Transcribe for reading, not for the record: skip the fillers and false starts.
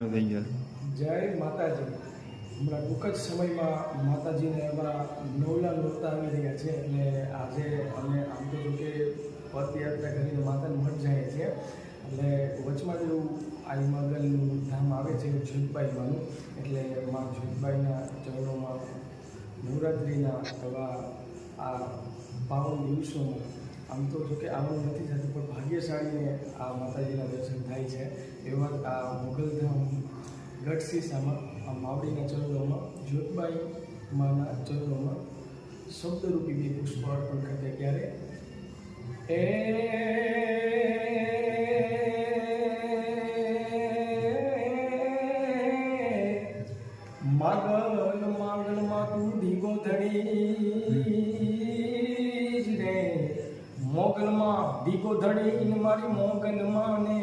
થઈ ગયા. જય માતાજી. હમણાં ટૂંક જ સમયમાં માતાજીને એવા નવલા નોરતા આવી રહ્યા છે. એટલે આજે અમે આમ તો જો કે પદયાત્રા કરીને માતાને મઠ જઈએ છીએ. એટલે વચમાં જેવું આઈમગલનું ધામ આવે છે જ્યોતબાઈમાંનું. એટલે માં જ્યોતબાઈના ચરણોમાં નવરાત્રિના એવા આ પાવન દિવસોમાં આમ તો જો કે આવવાનું નથી થતું, પણ ભાગ્યશાળીને આ માતાજીના દર્શન થાય છે. એવા આ મોગલધામ ગઢસીસામાં આ માવડીના ચરણોમાં જ્યોતબાઈ માના ચરણોમાં શબ્દરૂપી બે પુષ્પ અર્પણ કરતે ત્યારે માગલ માગલમાં તું દીવો ધણી રે, મોગલમાં દીવો ધણી મારી મોગલમાં ને